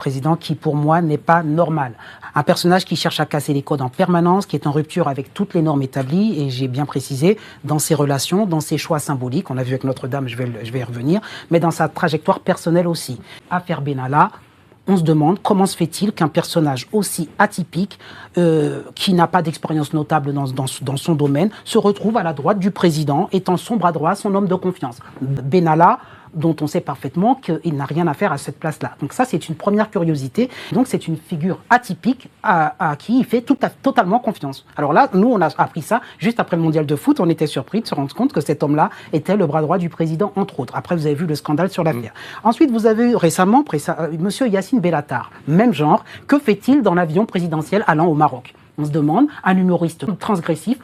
Président qui, pour moi, n'est pas normal. Un personnage qui cherche à casser les codes en permanence, qui est en rupture avec toutes les normes établies, et j'ai bien précisé, dans ses relations, dans ses choix symboliques, on a vu avec Notre-Dame, je vais y revenir, mais dans sa trajectoire personnelle aussi. Affaire Benalla, on se demande comment se fait-il qu'un personnage aussi atypique, qui n'a pas d'expérience notable dans son domaine, se retrouve à la droite du président, étant son bras droit, son homme de confiance. Benalla, dont on sait parfaitement qu'il n'a rien à faire à cette place-là. Donc ça, c'est une première curiosité. Donc c'est une figure atypique à qui il fait totalement confiance. Alors là, nous, on a appris ça juste après le mondial de foot. On était surpris de se rendre compte que cet homme-là était le bras droit du président, entre autres. Après, vous avez vu le scandale sur l'affaire. Ensuite, vous avez eu récemment Monsieur Yacine Bellatar, même genre. Que fait-il dans l'avion présidentiel allant au Maroc ? On se demande, un humoriste transgressif,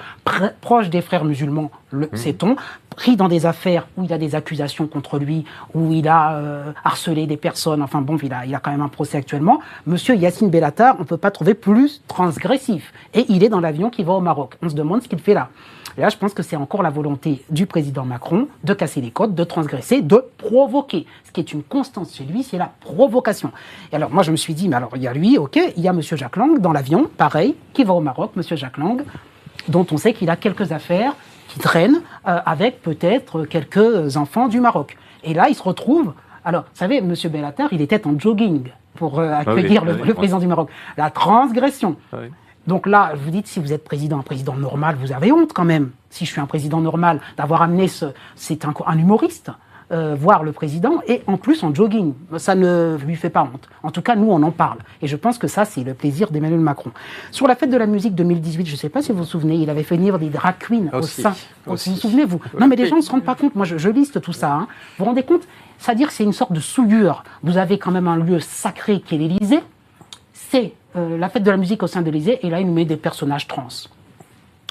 proche des frères musulmans, sait-on, pris dans des affaires où il y a des accusations contre lui, où il a harcelé des personnes, enfin bon, il a quand même un procès actuellement. Monsieur Yacine Bellatar, on ne peut pas trouver plus transgressif. Et il est dans l'avion qui va au Maroc. On se demande ce qu'il fait là. Et là, je pense que c'est encore la volonté du président Macron de casser les codes, de transgresser, de provoquer. Ce qui est une constance chez lui, c'est la provocation. Et alors, moi, je me suis dit, mais alors, il y a lui, ok, il y a Monsieur Jack Lang dans l'avion, pareil, qui va au Maroc, Monsieur Jack Lang, dont on sait qu'il a quelques affaires qui traînent avec peut-être quelques enfants du Maroc. Et là, il se retrouve... Alors, vous savez, Monsieur Bellatar, il était en jogging pour accueillir le président du Maroc. La transgression. Ah oui. Donc là, vous dites, si vous êtes un président normal, vous avez honte quand même. Si je suis un président normal, d'avoir amené c'est un humoriste, voir le président, et en plus en jogging. Ça ne lui fait pas honte. En tout cas, nous, on en parle. Et je pense que ça, c'est le plaisir d'Emmanuel Macron. Sur la fête de la musique 2018, je ne sais pas si vous vous souvenez, il avait fait venir des drag queens au sein. Vous vous souvenez, vous? Non, mais les gens ne se rendent pas compte. Moi, je liste tout ça. Hein. Vous vous rendez compte? C'est-à-dire que c'est une sorte de souillure. Vous avez quand même un lieu sacré qui est l'Élysée. C'est la fête de la musique au sein de l'Élysée, et là, il nous met des personnages trans.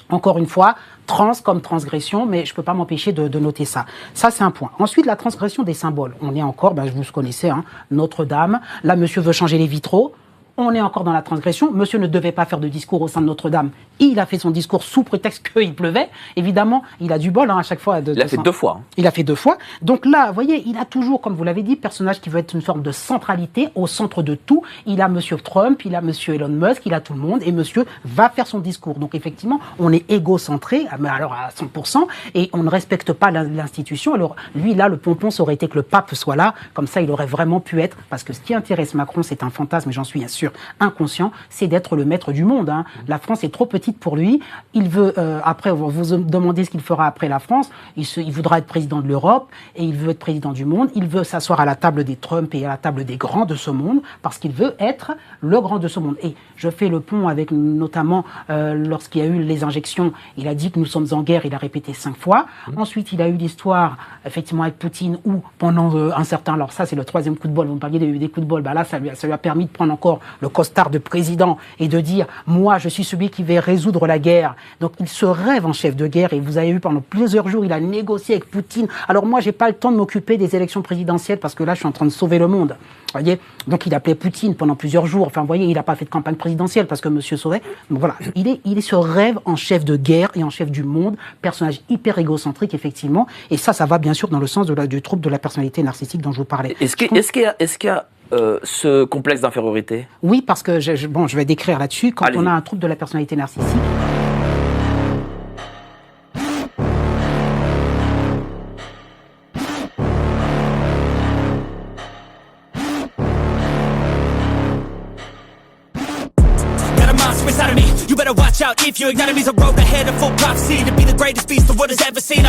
Encore une fois, trans comme transgression, mais je ne peux pas m'empêcher de noter ça. Ça, c'est un point. Ensuite, la transgression des symboles. On est encore, vous connaissez, hein, Notre-Dame. Là, monsieur veut changer les vitraux. On est encore dans la transgression. Monsieur ne devait pas faire de discours au sein de Notre-Dame. Il a fait son discours sous prétexte qu'il pleuvait. Évidemment, il a du bol à chaque fois. Il a fait 2 fois. Il a fait 2 fois. Donc là, vous voyez, il a toujours, comme vous l'avez dit, personnage qui veut être une forme de centralité au centre de tout. Il a Monsieur Trump, il a Monsieur Elon Musk, il a tout le monde. Et Monsieur va faire son discours. Donc effectivement, on est égocentré, alors à 100%, et on ne respecte pas l'institution. Alors lui, là, le pompon, ça aurait été que le pape soit là. Comme ça, il aurait vraiment pu être. Parce que ce qui intéresse Macron, c'est un fantasme, et j'en suis bien sûr inconscient, c'est d'être le maître du monde. Hein. La France est trop petite pour lui. Il veut, après, vous demandez ce qu'il fera après la France. Il voudra être président de l'Europe et il veut être président du monde. Il veut s'asseoir à la table des Trump et à la table des grands de ce monde parce qu'il veut être le grand de ce monde. Et je fais le pont avec notamment lorsqu'il y a eu les injections. Il a dit que nous sommes en guerre. Il a répété 5 fois. Ensuite, il a eu l'histoire, effectivement, avec Poutine où pendant un certain... Alors ça, c'est le 3e coup de bol. Vous me parliez des coups de bol. Là, ça lui a permis de prendre encore le costard de président et de dire « Moi, je suis celui qui va résoudre la guerre ». Donc, il se rêve en chef de guerre et vous avez vu pendant plusieurs jours, il a négocié avec Poutine. Alors moi, j'ai pas le temps de m'occuper des élections présidentielles parce que là, je suis en train de sauver le monde. Vous voyez? Donc, il appelait Poutine pendant plusieurs jours. Enfin, vous voyez, il n'a pas fait de campagne présidentielle parce que monsieur saurait. Donc voilà, il est ce rêve en chef de guerre et en chef du monde, personnage hyper égocentrique, effectivement. Et ça va bien sûr dans le sens du trouble de la personnalité narcissique dont je vous parlais. Est-ce qu'il y a ce complexe d'infériorité? Oui, parce que je vais décrire là-dessus. Quand on a un trouble de la personnalité narcissique, You better watch out if your enemy's a road ahead of full prophecy to be the greatest beast the world has ever seen.